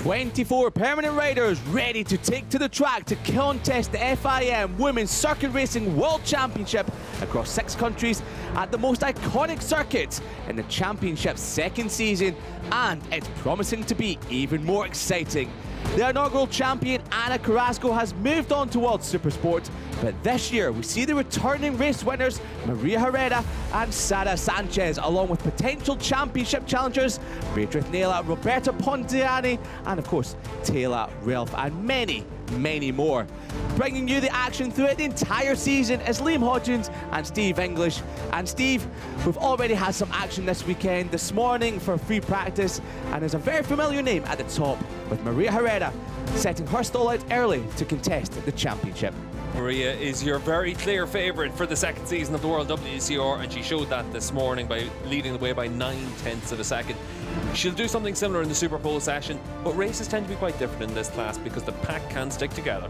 24 permanent riders ready to take to the track to contest the FIM Women's Circuit Racing World Championship across 6 countries at the most iconic circuit in the championship's 2nd season, and it's promising to be even more exciting. The inaugural champion Ana Carrasco has moved on to World Supersport, but this year we see the returning race winners Maria Herrera and Sara Sanchez, along with potential championship challengers Beatriz Nela, Roberta Pontiani, and of course Taylor Ralph, and many more. Bringing you the action throughout the entire season is Liam Hodgins and Steve English. And Steve, we've already had some action this weekend, this morning for free practice, and there's a very familiar name at the top, with Maria Herrera setting her stall out early to contest the championship. Maria is your very clear favourite for the 2nd season of the World WCR, and she showed that this morning by leading the way by 9/10 of a second. She'll do something similar in the Superpole session, but races tend to be quite different in this class because the pack can stick together.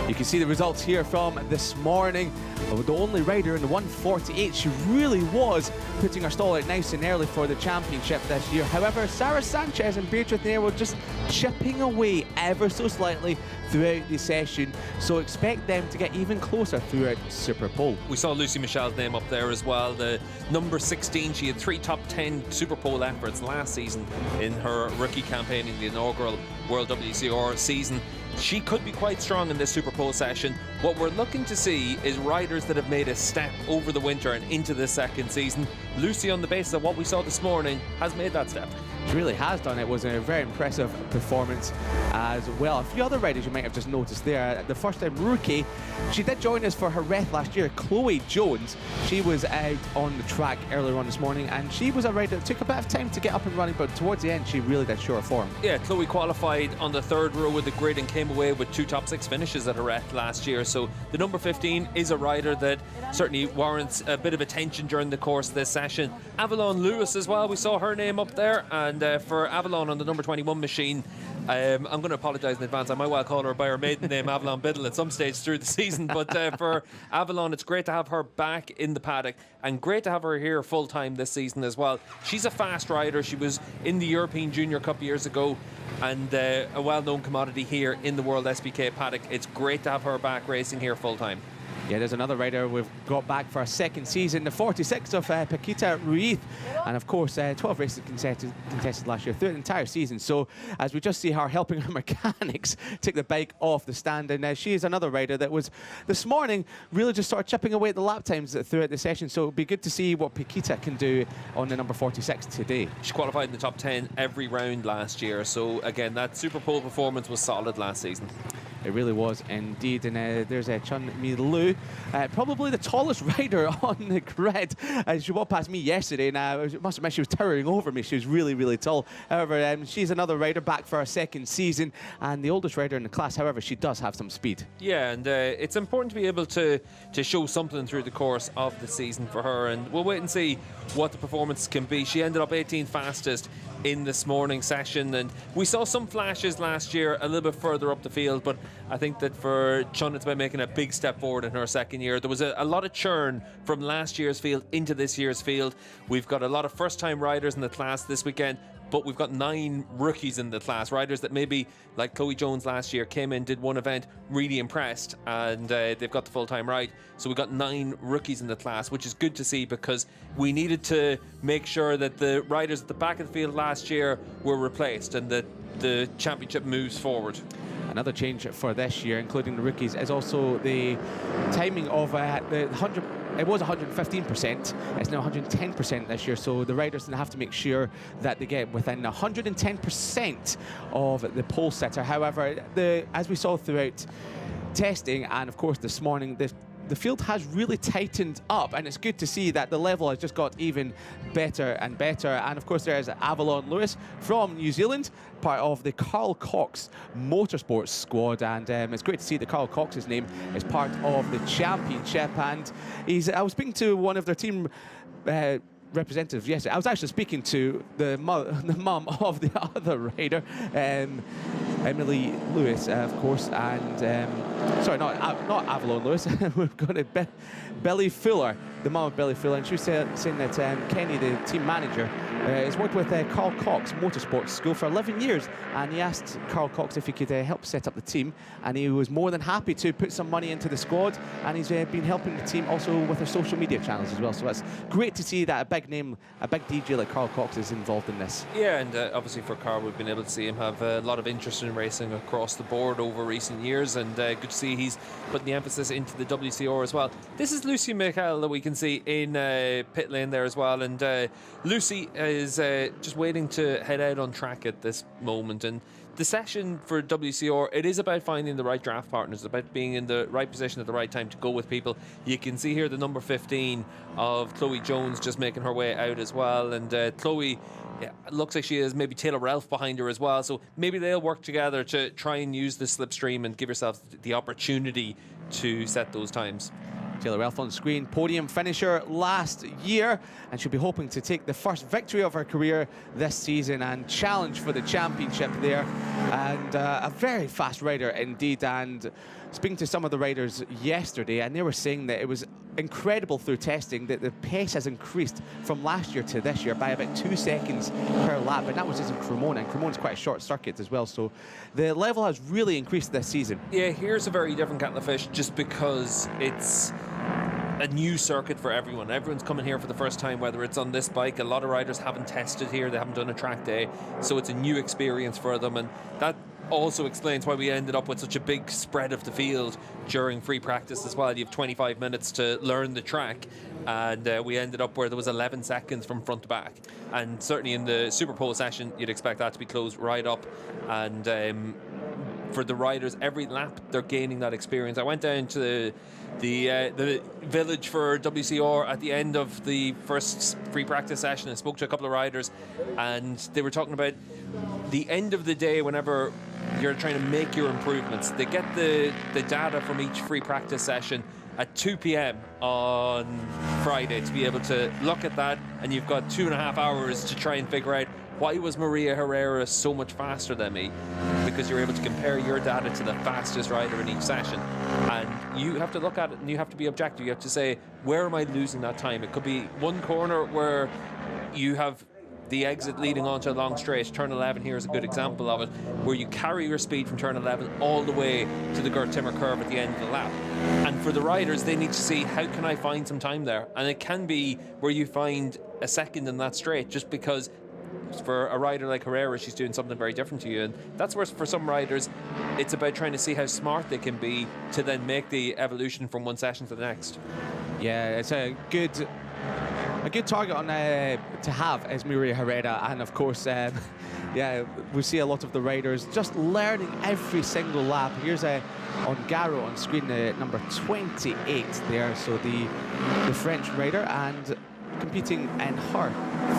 You can see the results here from this morning. The only rider in the 148, she really was putting her stall out nice and early for the championship this year. However, Sara Sanchez and Beatriz Nela were just chipping away ever so slightly throughout the session, so expect them to get even closer throughout Superpole. We saw Lucy Michel's name up there as well, the number 16. She had 3 top 10 Superpole efforts last season in her rookie campaign in the inaugural World WCR season. She could be quite strong in this Superpole session. What we're looking to see is riders that have made a step over the winter and into the 2nd season. Lucy, on the basis of what we saw this morning, has made that step. She really has done. It was a very impressive performance as well. A few other riders you might have just noticed there. The first time rookie, she did join us for her ref last year, Chloe Jones. She was out on the track earlier on this morning, and she was a rider that took a bit of time to get up and running, but towards the end she really did show her form. Yeah, Chloe qualified on the 3rd row of the grid and came away with 2 top 6 finishes at her ref last year. So the number 15 is a rider that certainly warrants a bit of attention during the course of this session. Avalon Lewis as well, we saw her name up there, and for Avalon on the number 21 machine, I'm going to apologise in advance. I might well call her by her maiden name, Avalon Biddle, at some stage through the season. But for Avalon, it's great to have her back in the paddock, and great to have her here full-time this season as well. She's a fast rider. She was in the European Junior Cup years ago, and a well-known commodity here in the World SBK paddock. It's great to have her back racing here full-time. Yeah, there's another rider we've got back for a 2nd season, the 46 of Paquita Ruiz, and of course 12 races contested last year throughout the entire season. So as we just see her helping her mechanics take the bike off the stand, and she is another rider that was this morning really just sort of chipping away at the lap times throughout the session. So it'll be good to see what Paquita can do on the number 46 today. She qualified in the top 10 every round last year, so again that Superpole performance was solid last season. It really was indeed. And there's Chun Mi Lu, probably the tallest rider on the grid. She walked past me yesterday, and I must admit she was towering over me. She was really tall. However, she's another rider back for her 2nd season, and the oldest rider in the class. However, she does have some speed. Yeah, and it's important to be able to show something through the course of the season for her, and we'll wait and see what the performance can be. She ended up 18th fastest in this morning's session, and we saw some flashes last year a little bit further up the field, but I think that for Chun it's about making a big step forward in her 2nd year. There was a lot of churn from last year's field into this year's field. We've got a lot of first-time riders in the class this weekend, but we've got 9 rookies in the class, riders that maybe, like Chloe Jones last year, came in, did one event, really impressed, and they've got the full-time ride. So we've got 9 rookies in the class, which is good to see, because we needed to make sure that the riders at the back of the field last year were replaced and that the championship moves forward. Another change for this year, including the rookies, is also the timing of the 100. It was 115%. It's now 110% this year. So the riders have to make sure that they get within 110% of the pole sitter. However, as we saw throughout testing, and of course this morning, the field has really tightened up, and it's good to see that the level has just got even better and better. And of course there's Avalon Lewis from New Zealand, part of the Carl Cox Motorsports squad, and it's great to see that Carl Cox's name is part of the championship. And I was speaking to one of their team representative yesterday. I was actually speaking to the mum of the other rider, Emily Lewis, of course, and sorry, not Avalon Lewis. We've got Billy Fuller, the mum of Billy Fuller, and she was saying that Kenny, the team manager, He's worked with Carl Cox Motorsports School for 11 years, and he asked Carl Cox if he could help set up the team, and he was more than happy to put some money into the squad, and he's been helping the team also with their social media channels as well. So it's great to see that a big name, a big DJ like Carl Cox is involved in this. Yeah, and obviously for Carl, we've been able to see him have a lot of interest in racing across the board over recent years, and good to see he's putting the emphasis into the WCR as well. This is Lucy Michael that we can see in pit lane there as well, and Lucy is just waiting to head out on track at this moment. And the session for WCR, it is about finding the right draft partners, it's about being in the right position at the right time to go with people. You can see here the number 15 of Chloe Jones just making her way out as well, and Chloe, yeah, looks like she has maybe Taylor Ralph behind her as well, so maybe they'll work together to try and use the slipstream and give yourself the opportunity to set those times. Taylor Ralph on screen, podium finisher last year, and she'll be hoping to take the first victory of her career this season and challenge for the championship there. And a very fast rider indeed. And speaking to some of the riders yesterday, and they were saying that it was incredible through testing that the pace has increased from last year to this year by about 2 seconds per lap, and that was just in Cremona, and Cremona's quite a short circuit as well, so the level has really increased this season. Yeah, here's a very different kettle of fish just because it's a new circuit for everyone. Everyone's coming here for the first time, whether it's on this bike. A lot of riders haven't tested here, they haven't done a track day, so it's a new experience for them, and that also explains why we ended up with such a big spread of the field during free practice as well. You have 25 minutes to learn the track, and we ended up where there was 11 seconds from front to back, and certainly in the Superpole session you'd expect that to be closed right up. And for the riders, every lap they're gaining that experience. I went down to the village for WCR at the end of the first free practice session and spoke to a couple of riders, and they were talking about the end of the day whenever you're trying to make your improvements. They get the data from each free practice session at 2 p.m. on Friday to be able to look at that, and you've got 2.5 hours to try and figure out why was Maria Herrera so much faster than me, because you're able to compare your data to the fastest rider in each session, and you have to look at it and you have to be objective. You have to say, where am I losing that time? It could be one corner where you have the exit leading onto a long straight. Turn 11 here is a good example of it, where you carry your speed from turn 11 all the way to the Gert Timmer curve at the end of the lap. And for the riders, they need to see, how can I find some time there? And it can be where you find a second in that straight, just because for a rider like Herrera, she's doing something very different to you. And that's where, for some riders, it's about trying to see how smart they can be to then make the evolution from one session to the next. Yeah, it's a good target on to have is Maria Herrera, and of course, yeah, we see a lot of the riders just learning every single lap. Here's on Garo on screen, number 28 there, so the French rider, and competing in her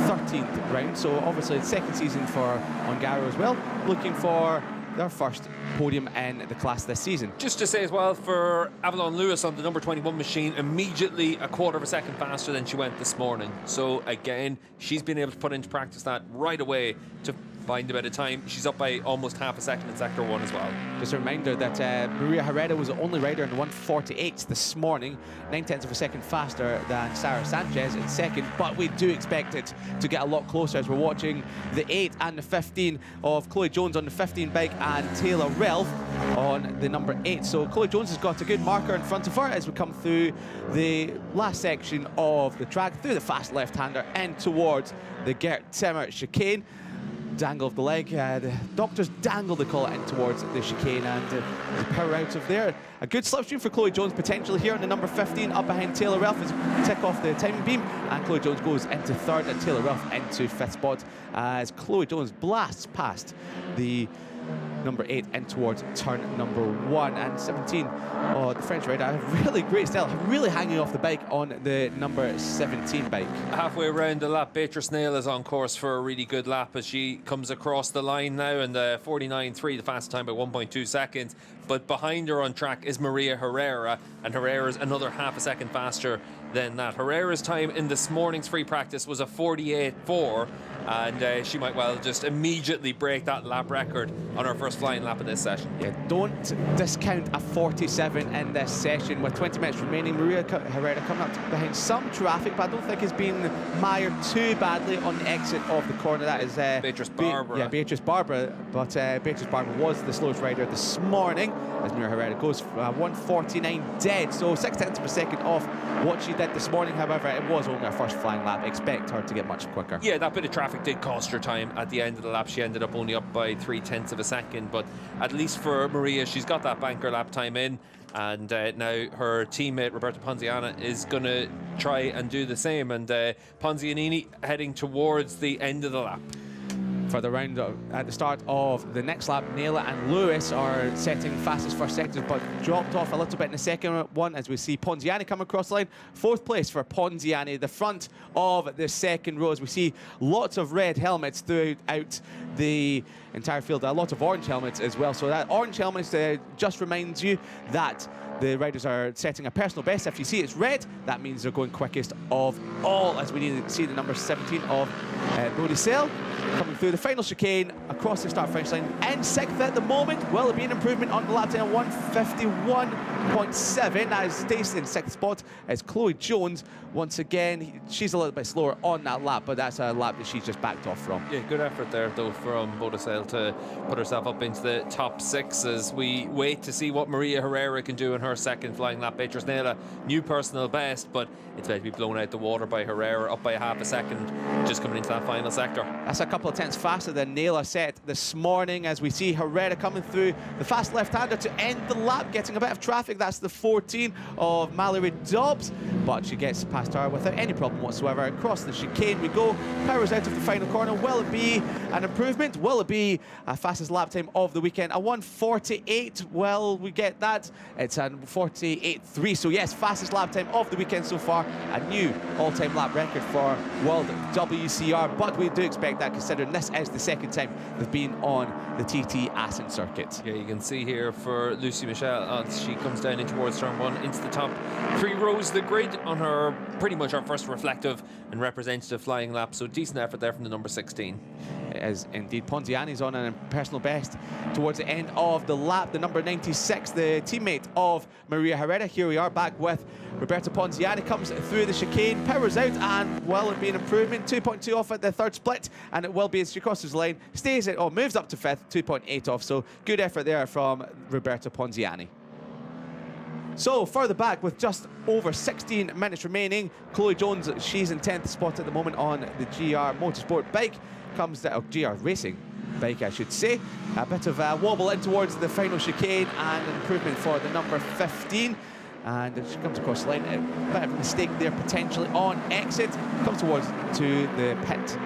13th round. So obviously second season for Ongaro as well, looking for their first podium in the class this season. Just to say as well, for Avalon Lewis on the number 21 machine, immediately a quarter of a second faster than she went this morning. So again, she's been able to put into practice that right away to find a bit of time. She's up by almost half a second in sector 1 as well. Just a reminder that Maria Herrera was the only rider in the 148 this morning, 9/10 of a second faster than Sarah Sanchez in second, but we do expect it to get a lot closer as we're watching the 8 and the 15 of Chloe Jones on the 15 bike and Taylor Ralph on the number 8. So Chloe Jones has got a good marker in front of her as we come through the last section of the track, through the fast left-hander and towards the Gert Timmer chicane. Dangle of the leg, the doctors dangle, they call it, in towards the chicane, and the power out of there. A good slipstream for Chloe Jones potentially here on the number 15, up behind Taylor Ralph as we tick off the timing beam, and Chloe Jones goes into third and Taylor Ralph into fifth spot as Chloe Jones blasts past the number 8 in towards turn number 1. And 17, oh, the French rider, really great style, really hanging off the bike on the number 17 bike. Halfway around the lap, Beatrice Nail is on course for a really good lap as she comes across the line now, and 49.3, the fastest time by 1.2 seconds. But behind her on track is Maria Herrera, and Herrera's another half a second faster than that. Herrera's time in this morning's free practice was a 48.4, and she might well just immediately break that lap record on her first flying lap of this session. Yeah, don't discount a 47 in this session with 20 minutes remaining. Maria Herrera coming up behind some traffic, but I don't think it's been mired too badly on the exit of the corner. That is Beatrice Barbara. Beatrice Barbara, but Beatrice Barbara was the slowest rider this morning as Maria Herrera goes 1:49 dead, so 6/10 of a second off what she did this morning. However, it was only her first flying lap. Expect her to get much quicker. Yeah, that bit of traffic did cost her time at the end of the lap. She ended up only up by 3/10 of a second, but at least for Maria, she's got that banker lap time in, and now her teammate Roberta Ponziani is going to try and do the same, and Ponziani heading towards the end of the lap. For the round at the start of the next lap, Naila and Lewis are setting fastest first sectors, but dropped off a little bit in the second one as we see Ponziani come across the line. Fourth place for Ponziani, the front of the second row, as we see lots of red helmets throughout the entire field, a lot of orange helmets as well. So that orange helmets just reminds you that the riders are setting a personal best. If you see it's red, that means they're going quickest of all, as we need to see the number 17 of Brody Sale coming through the final chicane across the start finish line in sixth at the moment. Will it be an improvement on the lap time? 1:51.7. That is stays in sixth spot as Chloe Jones once again. She's a little bit slower on that lap, but that's a lap that she's just backed off from. Yeah, good effort there though from Bodasale to put herself up into the top six as we wait to see what Maria Herrera can do in her second flying lap. Beatrice Naila, new personal best, but it's about to be blown out the water by Herrera, up by half a second just coming into that final sector. That's a couple of tenths faster than Naila set this morning, as we see Herrera coming through the fast left-hander to end the lap, getting a bit of traffic. That's the 14 of Mallory Dobbs, but she gets past her without any problem whatsoever. Across the chicane we go, powers out of the final corner. Will it be an improvement? Will it be a fastest lap time of the weekend? A 1:48, well, we get that. It's a 48.3, so yes, fastest lap time of the weekend so far. A new all-time lap record for World WCR, but we do expect that considering this is the second time they've been on the TT Assen circuit. Yeah, you can see here for Lucy Michelle as she comes down in towards turn one into the top 3 rows of the grid on her pretty much our first reflective and representative flying lap, so decent effort there from the number 16. It is indeed. Ponziani's on a personal best towards the end of the lap. The number 96, the teammate of Maria Herrera. Here we are back with Roberta Ponziani, comes through the chicane, powers out, and will it be an improvement? 2.2 off at the third split, and it will be as she crosses the line, stays it, or moves up to fifth, 2.8 off. So good effort there from Roberta Ponziani. So further back with just over 16 minutes remaining, Chloe Jones, she's in 10th spot at the moment on the GR Motorsport bike. Comes the GR Racing bike, I should say. A bit of a wobble in towards the final chicane and an improvement for the number 15. And she comes across the line, a bit of a mistake there potentially on exit, comes towards to the pit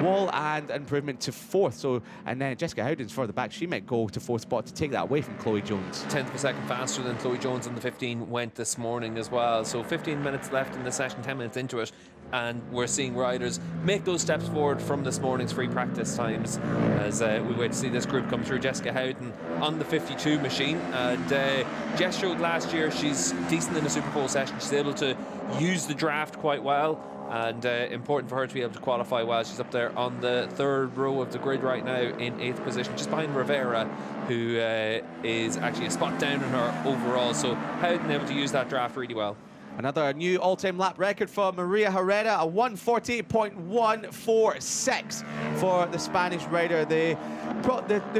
wall and improvement to fourth. So, and then Jessica Howden's further back, she might go to fourth spot to take that away from Chloe Jones. 10th of a second faster than Chloe Jones on the 15 went this morning as well. So 15 minutes left in the session, 10 minutes into it, and we're seeing riders make those steps forward from this morning's free practice times as we wait to see this group come through. Jessica Howden on the 52 machine, and Jess showed last year she's decent in a Superpole session. She's able to use the draft quite well, and important for her to be able to qualify well. She's up there on the third row of the grid right now in 8th position, just behind Rivera, who is actually a spot down in her overall. So Howden able to use that draft really well. Another new all-time lap record for Maria Herrera, a 1:48.146 for the Spanish rider. The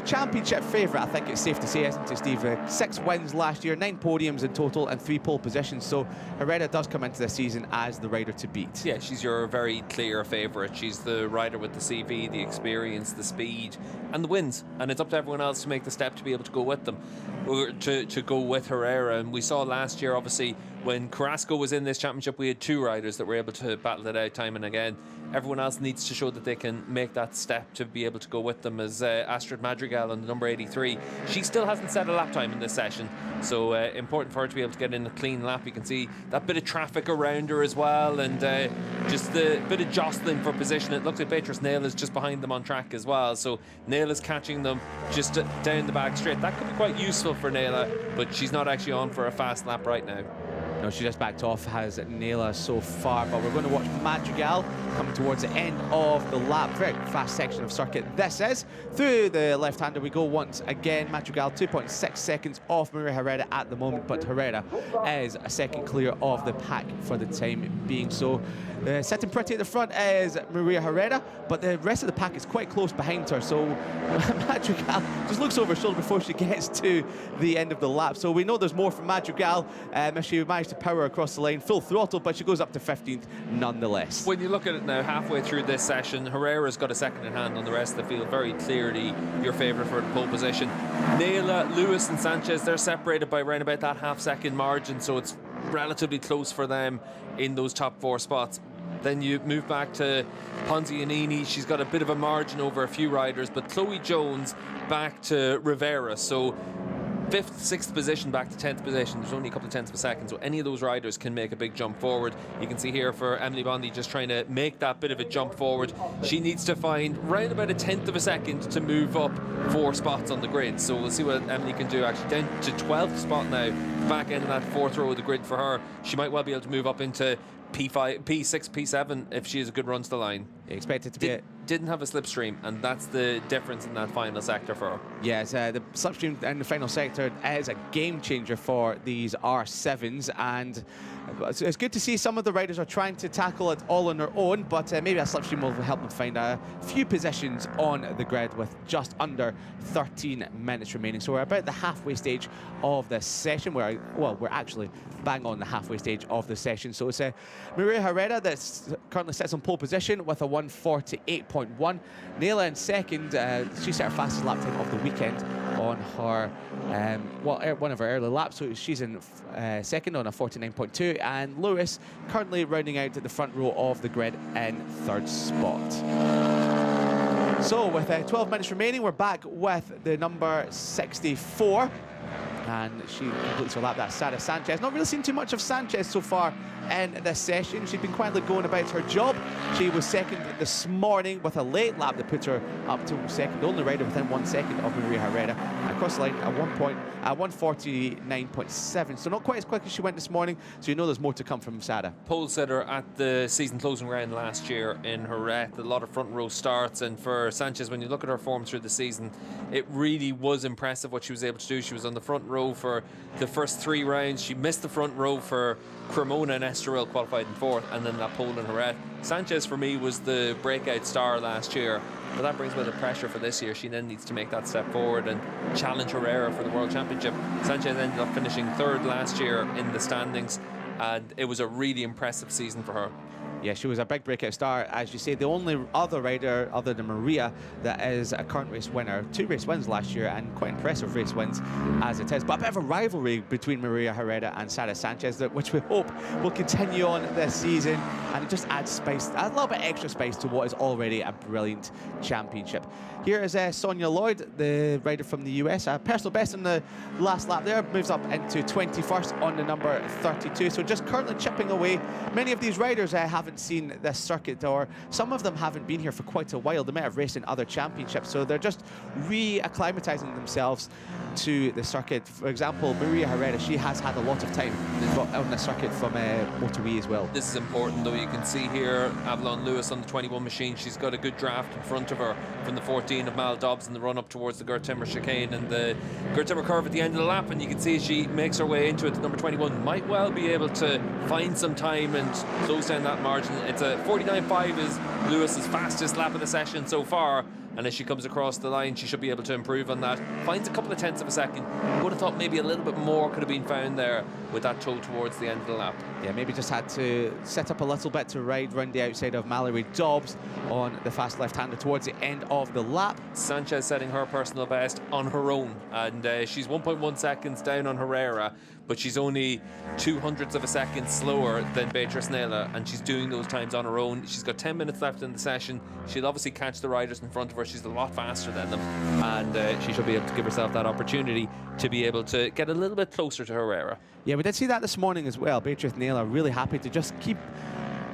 championship favourite, I think it's safe to say, isn't it, Steve? 6 wins last year, 9 podiums in total, and 3 pole positions. So Herrera does come into this season as the rider to beat. Yeah, she's your very clear favourite. She's the rider with the CV, the experience, the speed, and the wins. And it's up to everyone else to make the step to be able to go with them, or to go with Herrera. And we saw last year, obviously, when Carrasco was in this championship, we had 2 riders that were able to battle it out time and again. Everyone else needs to show that they can make that step to be able to go with them, as Astrid Madrigal on the number 83. She still hasn't set a lap time in this session, so important for her to be able to get in a clean lap. You can see that bit of traffic around her as well, and just the bit of jostling for position. It looks like Beatrice Nail is just behind them on track as well, so Nail is catching them just down the back straight. That could be quite useful for Naila, but she's not actually on for a fast lap right now. No, she just backed off, has Naila so far, but we're going to watch Madrigal coming towards the end of the lap. Very fast section of circuit this is. Through the left-hander we go once again. Madrigal 2.6 seconds off Maria Herrera at the moment, but Herrera is a second clear of the pack for the time being. So sitting pretty at the front is Maria Herrera, but the rest of the pack is quite close behind her. So Madrigal just looks over her shoulder before she gets to the end of the lap. So we know there's more from Madrigal. She managed to power across the line full throttle, but she goes up to 15th nonetheless. When you look at it now, halfway through this session, Herrera's got a second in hand on the rest of the field. Very clearly your favourite for the pole position. Naila, Lewis and Sanchez, they're separated by around about that half-second margin, so it's relatively close for them in those top 4 spots. Then you move back to Ponzianini. She's got a bit of a margin over a few riders, but Chloe Jones back to Rivera. So 5th, 6th position back to 10th position. There's only a couple of tenths of a second, so any of those riders can make a big jump forward. You can see here for Emily Bondi just trying to make that bit of a jump forward. She needs to find round about a tenth of a second to move up 4 spots on the grid. So we'll see what Emily can do. Actually down to 12th spot now, back end of that 4th row of the grid for her. She might well be able to move up into P5, P6, P7 if she has a good run to the line. Expect it to be didn't have a slipstream, and that's the difference in that final sector for her. Yes, the slipstream in the final sector is a game changer for these R7s, and it's good to see some of the riders are trying to tackle it all on their own, but maybe a slipstream will help them find a few positions on the grid with just under 13 minutes remaining. So we're about the halfway stage of this session. We're actually bang on the halfway stage of the session. So it's Maria Herrera that currently sits on pole position with a 1:48.1. Naila in second. She set her fastest lap time of the weekend on her one of her early laps, so she's in second on a 49.2, and Lewis currently rounding out at the front row of the grid in 3rd spot. So with 12 minutes remaining, we're back with the number 64. And she completes her lap. That's Sarah Sanchez. Not really seen too much of Sanchez so far in this session. She's been quietly going about her job. She was second this morning with a late lap that put her up to second, the only rider within 1 second of Maria Herrera. Across the line at 1:49.7. So not quite as quick as she went this morning. So you know there's more to come from Sarah. Pole setter at the season closing round last year in Jerez. A lot of front row starts, and for Sanchez, when you look at her form through the season, it really was impressive what she was able to do. She was on the front row for the first 3 rounds. She missed the front row for Cremona and Estoril, qualified in 4th, and then that pole in Jerez. Sanchez for me was the breakout star last year, but that brings with the pressure for this year. She then needs to make that step forward and challenge Herrera for the World Championship. Sanchez ended up finishing 3rd last year in the standings, and it was a really impressive season for her. Yeah, she was a big breakout star. As you say, the only other rider other than Maria that is a current race winner. 2 race wins last year and quite impressive race wins as it is. But a bit of a rivalry between Maria Herrera and Sarah Sanchez, which we hope will continue on this season. And it just adds spice, a little bit extra spice to what is already a brilliant championship. Here is Sonia Lloyd, the rider from the US. A personal best in the last lap there. Moves up into 21st on the number 32. So just currently chipping away. Many of these riders haven't seen this circuit, or some of them haven't been here for quite a while. They might have raced in other championships, so they're just re-acclimatizing themselves to the circuit. For example, Maria Herrera, she has had a lot of time on the circuit from Moto3 as well. This is important though. You can see here Avalon Lewis on the 21 machine. She's got a good draft in front of her from the 14 of Mal Dobbs in the run up towards the Gertimmer chicane and the Gertimmer curve at the end of the lap, and you can see she makes her way into it. The number 21 might well be able to find some time and close down that margin. It's a 49.5 is Lewis's fastest lap of the session so far, and as she comes across the line she should be able to improve on that. Finds a couple of tenths of a second. Would have thought maybe a little bit more could have been found there with that toe towards the end of the lap. Yeah, maybe just had to set up a little bit to ride round the outside of Mallory Dobbs on the fast left-hander towards the end of the lap. Sanchez setting her personal best on her own, and she's 1.1 seconds down on Herrera, but she's only 0.02 of a second slower than Beatrice Naila, and she's doing those times on her own. She's got 10 minutes left in the session. She'll obviously catch the riders in front of her. She's a lot faster than them, and she should be able to give herself that opportunity to be able to get a little bit closer to Herrera. Yeah, we did see that this morning as well. Beatrice Naila really happy to just keep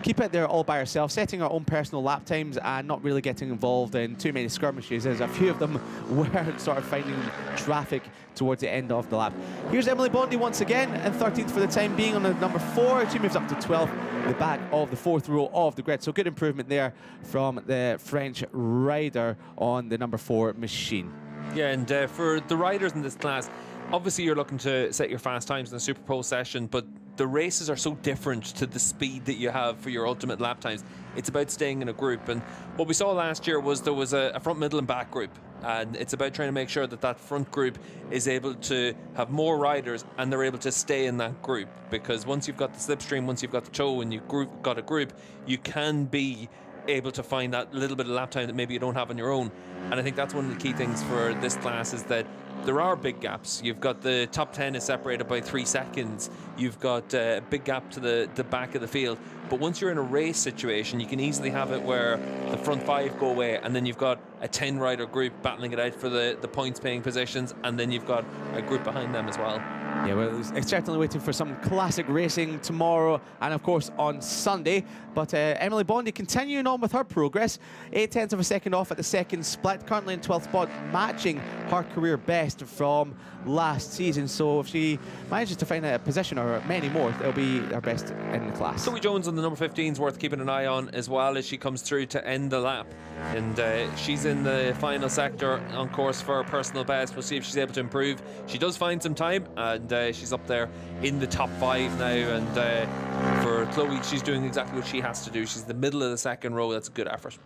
keep it there all by herself, setting her own personal lap times and not really getting involved in too many skirmishes, as a few of them were sort of finding traffic towards the end of the lap. Here's Emily Bondi once again, and 13th for the time being on the number 4. She moves up to 12th, the back of the 4th row of the grid. So good improvement there from the French rider on the number 4 machine. Yeah, and for the riders in this class, obviously you're looking to set your fast times in the Superpole session, but the races are so different to the speed that you have for your ultimate lap times. It's about staying in a group, and what we saw last year was there was a front, middle and back group, and it's about trying to make sure that that front group is able to have more riders and they're able to stay in that group, because once you've got the slipstream, once you've got the tow and you've got a group, you can be able to find that little bit of lap time that maybe you don't have on your own. And I think that's one of the key things for this class, is that there are big gaps. You've got the top 10 is separated by 3 seconds. You've got a big gap to the back of the field. But once you're in a race situation, you can easily have it where the front 5 go away, and then you've got a 10-rider group battling it out for the points-paying positions, and then you've got a group behind them as well. Yeah, well, it's certainly waiting for some classic racing tomorrow and, of course, on Sunday. But Emily Bondi continuing on with her progress. 0.8 of a second off at the second split, currently in 12th spot, matching her career best from last season. So if she manages to find a position or many more, it'll be her best in the class. Zoe Jones on the number 15 is worth keeping an eye on as well, as she comes through to end the lap. And she's in the final sector on course for her personal best. We'll see if she's able to improve. She does find some time, and she's up there in the top 5 now. And for Chloe, she's doing exactly what she has to do. She's in the middle of the second row. That's a good effort.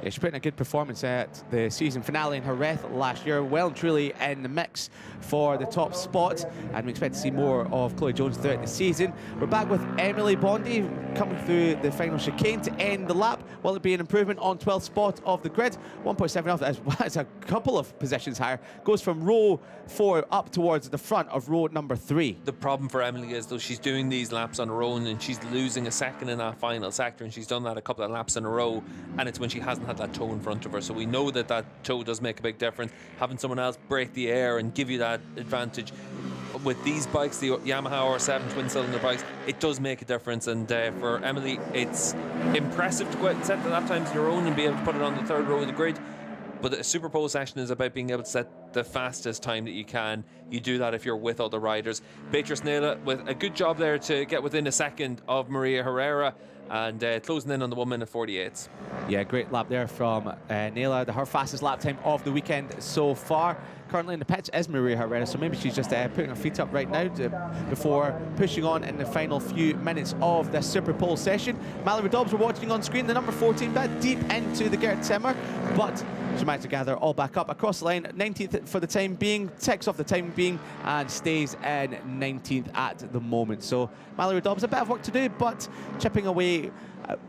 Yeah, she put in a good performance at the season finale in Jerez last year, well and truly in the mix for the top spot, and we expect to see more of Chloe Jones throughout the season. We're back with Emily Bondi coming through the final chicane to end the lap. Will it be an improvement on 12th spot of the grid? 1.7 off, as a couple of positions higher, goes from row 4 up towards the front of row number 3. The problem for Emily is, though, she's doing these laps on her own and she's losing a second in that final sector, and she's done that a couple of laps in a row, and it's when she hasn't had that toe in front of her. So we know that that toe does make a big difference. Having someone else break the air and give you that advantage with these bikes, the Yamaha R7 twin-cylinder bikes, it does make a difference. And for Emily, it's impressive to go out and set the lap times on your own and be able to put it on the 3rd row of the grid. But the Superpole session is about being able to set the fastest time that you can. You do that if you're with other riders. Beatrice Nela with a good job there to get within a second of Maria Herrera, and closing in on the 1:48. Yeah, great lap there from Nela, her fastest lap time of the weekend so far. Currently in the pits is Maria Herrera, so maybe she's just putting her feet up right now before pushing on in the final few minutes of this Superpole session. Mallory Dobbs, we're watching on screen, the number 14 bit deep into the Gert Timmer, but she managed to gather all back up across the line. 19th for the time being, ticks off the time being, and stays in 19th at the moment. So Mallory Dobbs, a bit of work to do, but chipping away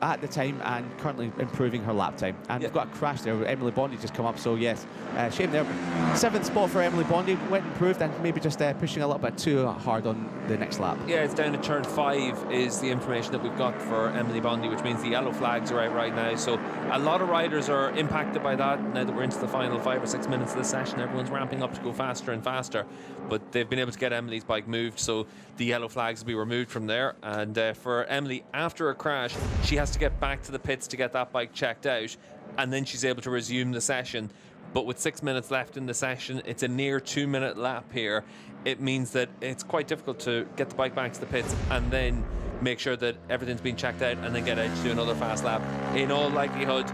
at the time and currently improving her lap time. And we've got a crash there with Emily Bondi just come up, so yes, shame there. 7th spot for Emily Bondi, went improved and maybe just pushing a little bit too hard on the next lap. Yeah, it's down to turn 5 is the information that we've got for Emily Bondi, which means the yellow flags are out right now. So a lot of riders are impacted by that. Now that we're into the final 5 or 6 minutes of the session, everyone's ramping up to go faster and faster, but they've been able to get Emily's bike moved, so the yellow flags will be removed from there. And for Emily, after a crash, she has to get back to the pits to get that bike checked out, and then she's able to resume the session. But with 6 minutes left in the session, it's a near 2-minute lap here. It means that it's quite difficult to get the bike back to the pits and then make sure that everything's been checked out and then get out to do another fast lap. In all likelihood,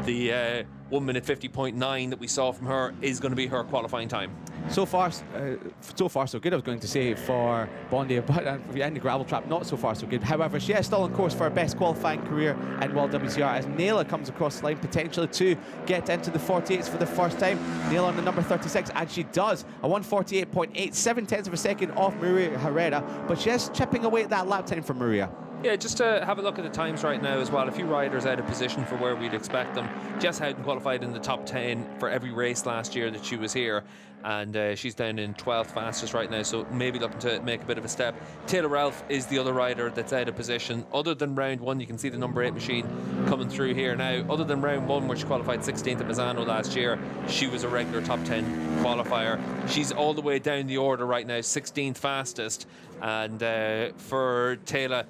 the 1:50.9 that we saw from her is going to be her qualifying time. So far so good, I was going to say, for Bondi, but in the gravel trap, not so far so good. However, she is still on course for her best qualifying career in World WCR, as Nela comes across the line potentially to get into the 48s for the first time. Nela on the number 36, and she does a 1:48.8, 7/10 of a second off Maria Herrera, but she is chipping away at that lap time for Maria. Yeah, just to have a look at the times right now as well. A few riders out of position for where we'd expect them. Jess Howden qualified in the top 10 for every race last year that she was here, and she's down in 12th fastest right now, so maybe looking to make a bit of a step. Taylor Ralph is the other rider that's out of position. Other than round 1, you can see the number 8 machine coming through here now. Other than round 1, where she qualified 16th at Misano last year, she was a regular top 10 qualifier. She's all the way down the order right now, 16th fastest, and for Taylor,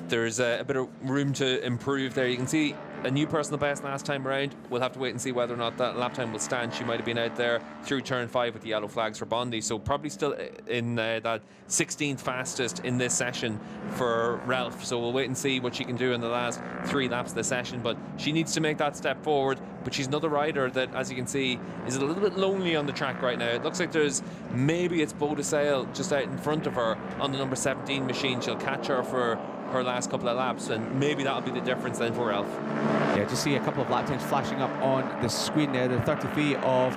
there's a bit of room to improve there. You can see a new personal best last time around. We'll have to wait and see whether or not that lap time will stand. She might have been out there through turn 5 with the yellow flags for Bondi, so probably still in that 16th fastest in this session for Ralph. So we'll wait and see what she can do in the last 3 laps of the session, but she needs to make that step forward. But she's another rider that, as you can see, is a little bit lonely on the track right now. It looks like maybe it's Beau de Sail just out in front of her on the number 17 machine. She'll catch her for her last couple of laps, and maybe that'll be the difference then for Ralph. Yeah, just see a couple of lap times flashing up on the screen there. The 33 of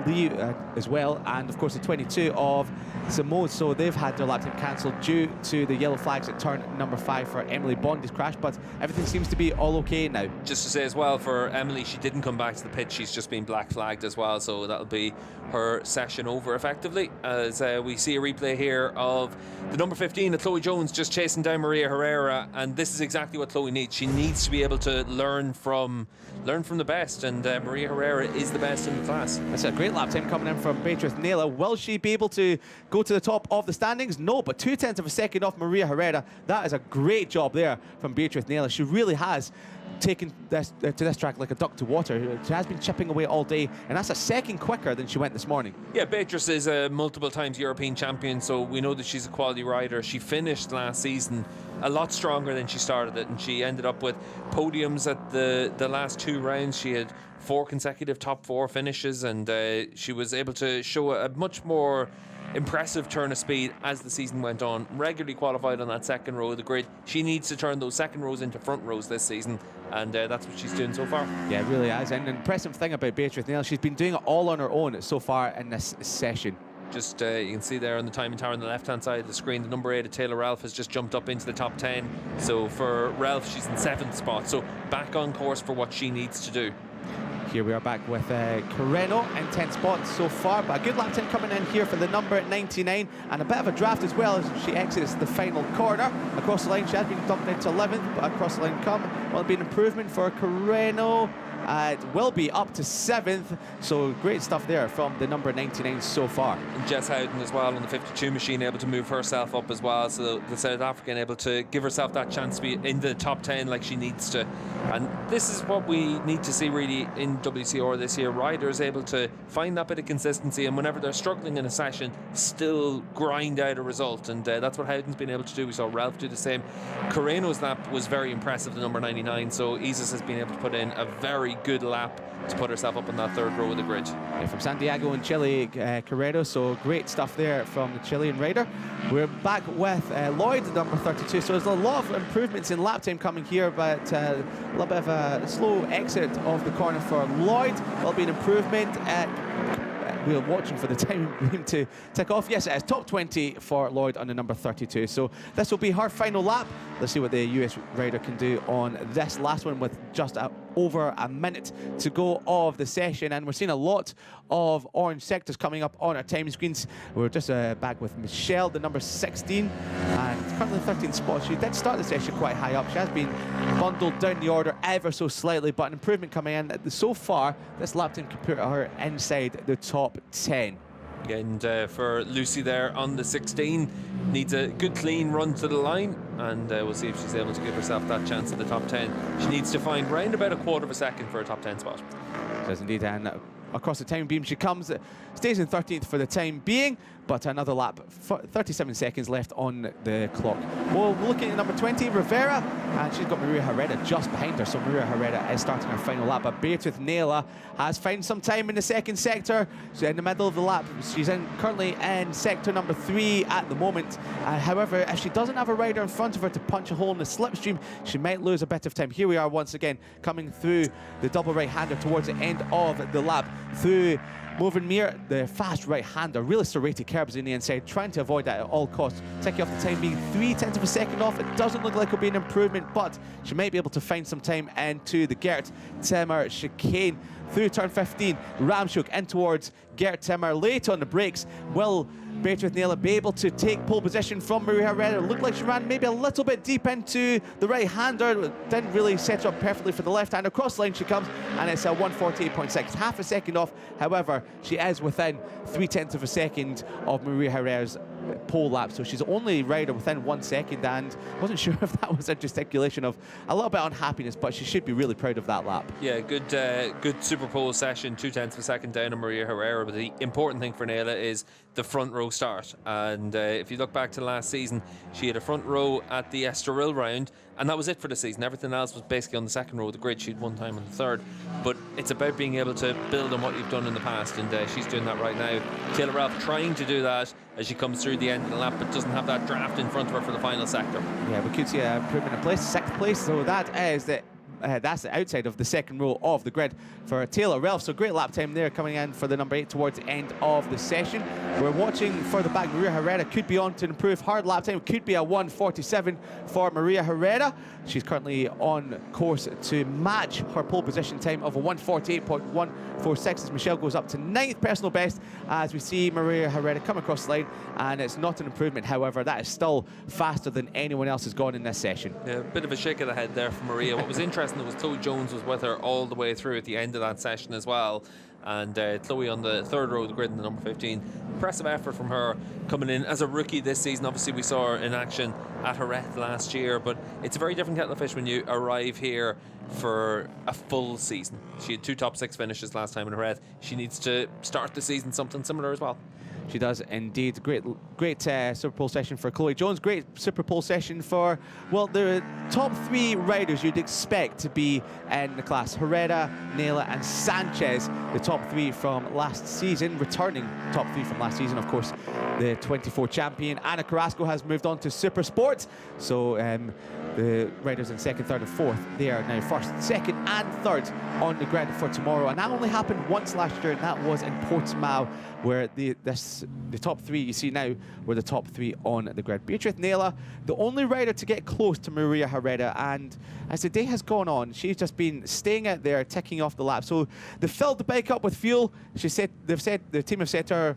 Lee as well, and of course the 22 of Simone. So they've had their lap time cancelled due to the yellow flags at turn number 5 for Emily Bondi's crash, but everything seems to be all okay now. Just to say as well, for Emily, she didn't come back to the pit. She's just been black flagged as well, so that'll be her session over effectively, as we see a replay here of the number 15 of Chloe Jones just chasing down Maria Herrera, and this is exactly what Chloe needs. She needs to be able to learn from the best, and Maria Herrera is the best in the class. That's a great lap time coming in from Beatrice Naylor. Will she be able to go to the top of the standings? No, but 0.2 of a second off Maria Herrera. That is a great job there from Beatrice Naylor. She really has taken this to this track like a duck to water. She has been chipping away all day, and that's a second quicker than she went this morning. Yeah, Beatrice is a multiple times European champion, so we know that she's a quality rider. She finished last season a lot stronger than she started it, and she ended up with podiums at the last 2 rounds. She had 4 consecutive top 4 finishes, and she was able to show a much more impressive turn of speed as the season went on. Regularly qualified on that second row of the grid. She needs to turn those second rows into front rows this season, and that's what she's doing so far. Yeah, it really is. And an impressive thing about Beatrice Naylor, she's been doing it all on her own so far in this session. Just you can see there on the timing tower on the left hand side of the screen, the number 8 of Taylor Ralph has just jumped up into the top 10. So for Ralph, she's in 7th spot, so back on course for what she needs to do. Here we are back with Carreno in 10th spot so far, but a good lap time coming in here for the number 99, and a bit of a draft as well as she exits the final corner. Across the line, she has been dumped into 11th, but across the line come. Will it be an improvement for Carreno? It will be up to 7th, so great stuff there from the number 99 so far. And Jess Howden as well on the 52 machine, able to move herself up as well, so the South African able to give herself that chance to be in the top 10 like she needs to. And this is what we need to see really in WCR this year. Riders able to find that bit of consistency, and whenever they're struggling in a session, still grind out a result, and that's what Howden's been able to do. We saw Ralph do the same. Carreno's lap was very impressive, the number 99, so Isis has been able to put in a very good lap to put herself up in that 3rd row of the grid. Yeah, from Santiago in Chile, Carrero, so great stuff there from the Chilean rider. We're back with Lloyd, number 32, so there's a lot of improvements in lap time coming here, but a little bit of a slow exit of the corner for Lloyd. Will be an improvement. We're watching for the time to tick off. Yes, it is top 20 for Lloyd on the number 32. So this will be her final lap. Let's see what the US rider can do on this last one with just over a minute to go of the session. And we're seeing a lot of orange sectors coming up on our time screens. We're just back with Michelle, the number 16, and currently 13th spot. She did start the session quite high up. She has been bundled down the order ever so slightly, but an improvement coming in. So far, this lap time can put her inside the top 10. And for Lucy there on the 16, needs a good clean run to the line, and we'll see if she's able to give herself that chance at the top 10. She needs to find round about a 1/4 of a second for a top 10 spot. Does indeed, and across the time beam she comes, stays in 13th for the time being, but another lap, 37 seconds left on the clock. Well, we're looking at number 20, Rivera, and she's got Maria Herrera just behind her, so Maria Herrera is starting her final lap, but Beatrice Naylor has found some time in the 2nd sector. She's in the middle of the lap. She's currently in sector number 3 at the moment. However, if she doesn't have a rider in front of her to punch a hole in the slipstream, she might lose a bit of time. Here we are once again, coming through the double right-hander towards the end of the lap, through Moving Mir, the fast right-hander, really serrated curbs in the inside, trying to avoid that at all costs. Taking off the time being 0.3 of a second off. It doesn't look like it'll be an improvement, but she might be able to find some time into the Gert Timmer chicane. Through turn 15, Ramshook in towards Gert Timmer. Late on the brakes, will Beatrice Naylor be able to take pole position from Maria Herrera? Looked like she ran maybe a little bit deep into the right-hander. Didn't really set her up perfectly for the left-hander. Across the line she comes, and it's a 1:48.6. Half a second off. However, she is within 0.3 of a second of Maria Herrera's pole lap, so she's the only rider within 1 second, and I wasn't sure if that was a gesticulation of a little bit of unhappiness, but she should be really proud of that lap. Yeah, good Superpole session, 0.2 of a second down on Maria Herrera, but the important thing for Nayla is the front row start. And if you look back to last season, she had a front row at the Estoril round, and that was it for the season. Everything else was basically on the second row of the grid. She'd one time on the third, but it's about being able to build on what you've done in the past, and she's doing that right now. Taylor Ralph trying to do that as she comes through the end of the lap, but doesn't have that draft in front of her for the final sector. Yeah, we could see an improvement in place, 6th place, so that's the outside of the second row of the grid for Taylor Ralph. So great lap time there coming in for the number 8 towards the end of the session. We're watching further back. Maria Herrera could be on to improve her lap time. Could be a 1:47 for Maria Herrera. She's currently on course to match her pole position time of a 1:48.146 as Michelle goes up to 9th personal best as we see Maria Herrera come across the line, and it's not an improvement. However, that is still faster than anyone else has gone in this session. Yeah, a bit of a shake of the head there for Maria. What was interesting was Chloe Jones was with her all the way through at the end of that session as well, and Chloe on the third row of the grid in the number 15. Impressive effort from her coming in as a rookie this season. Obviously we saw her in action at Jerez last year, but it's a very different kettle of fish when you arrive here for a full season. She had 2 top 6 finishes last time in Jerez. She needs to start the season something similar as well. She does indeed. Great Superpole session for Chloe Jones. Great Superpole session for, well, the top 3 riders you'd expect to be in the class. Herrera, Nayla and Sanchez, the top 3 from last season, returning top 3 from last season. Of course, the 24 champion Anna Carrasco has moved on to Super Sport. So the riders in 2nd, 3rd and 4th, they are now 1st, 2nd and 3rd on the grid for tomorrow. And that only happened once last year, and that was in Portimao, where the top 3 you see now were the top 3 on the grid. Beatriz Nayla, the only rider to get close to Maria Herrera, and as the day has gone on, she's just been staying out there, ticking off the lap. So they filled the bike up with fuel. The team have said to her,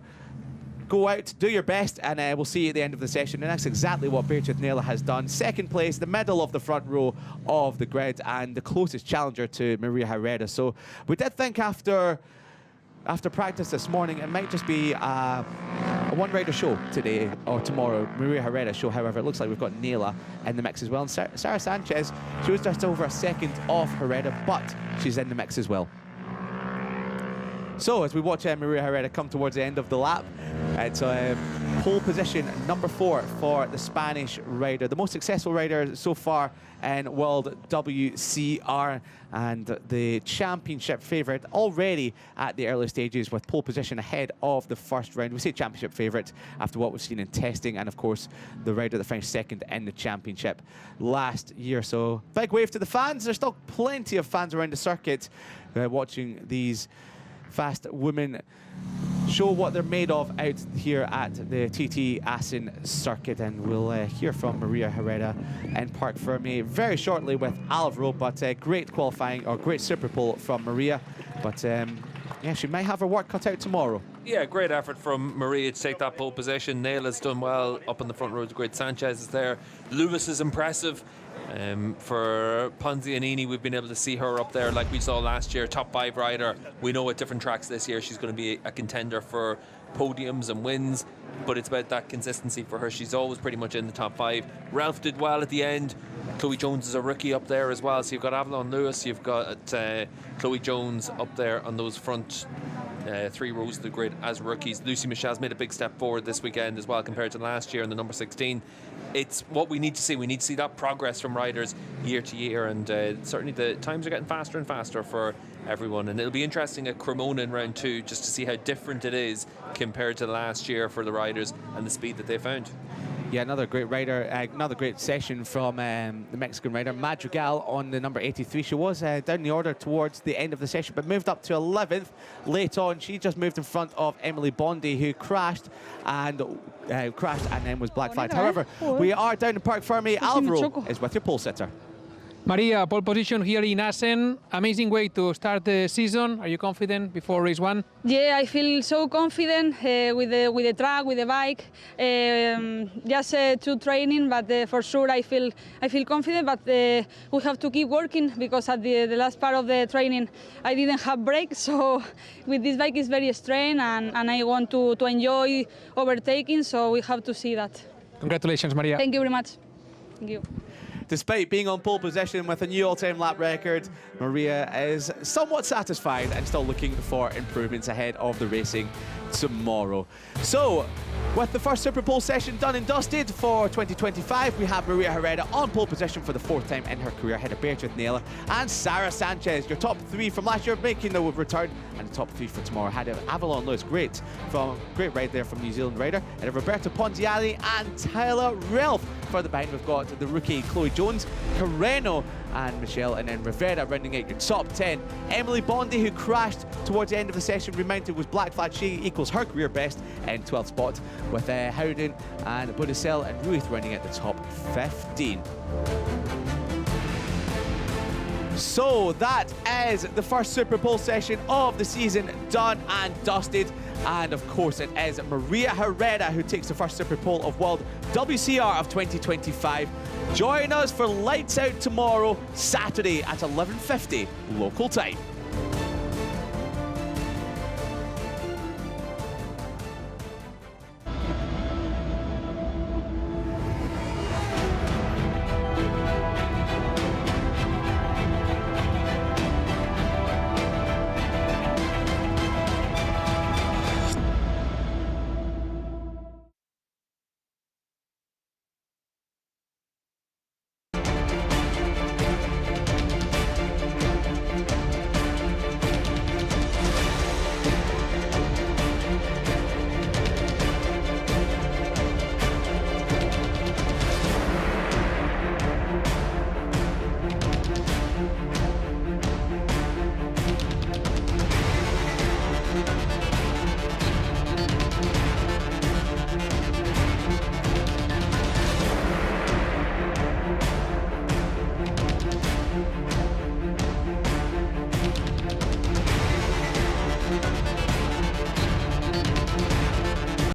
go out, do your best, and we'll see you at the end of the session. And that's exactly what Beatriz Nayla has done. 2nd place, the middle of the front row of the grid, and the closest challenger to Maria Herrera. So we did think after practice this morning, it might just be a one-rider show today or tomorrow, Maria Herrera show. However, it looks like we've got Nayla in the mix as well. And Sarah Sanchez, she was just over a second off Herrera, but she's in the mix as well. So as we watch Maria Herrera come towards the end of the lap, it's pole position number 4 for the Spanish rider, the most successful rider so far in World WCR, and the championship favourite already at the early stages with pole position ahead of the first round. We say championship favourite after what we've seen in testing, and of course the rider that finished 2nd in the championship last year. So big wave to the fans. There's still plenty of fans around the circuit watching these fast women show what they're made of out here at the TT Assen circuit, and we'll hear from Maria Herrera in Parc Fermé very shortly with Alvaro. But great qualifying, or great Superpole from Maria, but yeah, she might have her work cut out tomorrow. Yeah, great effort from Maria to take that pole position. Nayla's done well up on the front row of the grid. Sanchez is there. Lewis is impressive. For Ponzianini, we've been able to see her up there like we saw last year, top 5 rider. We know at different tracks this year she's going to be a contender for podiums and wins, but it's about that consistency for her. She's always pretty much in the top 5. Ralph did well at the end. Chloe Jones is a rookie up there as well. So you've got Avalon Lewis, you've got Chloe Jones up there on those front 3 rows of the grid as rookies. Lucy Michel's made a big step forward this weekend as well compared to last year in the number 16. It's what we need to see. We need to see that progress from riders year to year, and certainly the times are getting faster and faster for everyone. And it'll be interesting at Cremona in round 2 just to see how different it is compared to last year for the riders and the speed that they found. Yeah, another great rider, another great session from the Mexican rider, Madrigal, on the number 83. She was down the order towards the end of the session, but moved up to 11th late on. She just moved in front of Emily Bondi, who crashed and then was black flagged. However, we are down in Parc Fermé. Alvaro is with your pole sitter. Maria, pole position here in Assen. Amazing way to start the season. Are you confident before race 1? Yeah, I feel so confident with the track, with the bike. Just to training, but for sure I feel confident. But we have to keep working because at the last part of the training I didn't have brakes. So with this bike is very strained, and I want to enjoy overtaking. So we have to see that. Congratulations, Maria. Thank you very much. Thank you. Despite being on pole position with a new all-time lap record, Maria is somewhat satisfied and still looking for improvements ahead of the racing tomorrow. So, with the first Superpole session done and dusted for 2025, we have Maria Herrera on pole position for the 4th time in her career, ahead of Beatriz Nela and Sarah Sanchez. Your top 3 from last year making the return, and the top 3 for tomorrow had Avalon Lewis. Great ride there from New Zealand rider, and Roberto Ponziali and Tyler Relf. Further behind, we've got the rookie Chloe Jones, Carreno and Michelle, and then Rivera rounding out your top 10. Emily Bondi, who crashed towards the end of the session, remounted, was black flag. She equals her career best in 12th spot, with Howden and Bodicel and Ruiz running at the top 15. So that is the first Superpole session of the season done and dusted. And of course it is Maria Herrera who takes the first Superpole of World WCR of 2025. Join us for Lights Out tomorrow, Saturday at 11:50 local time.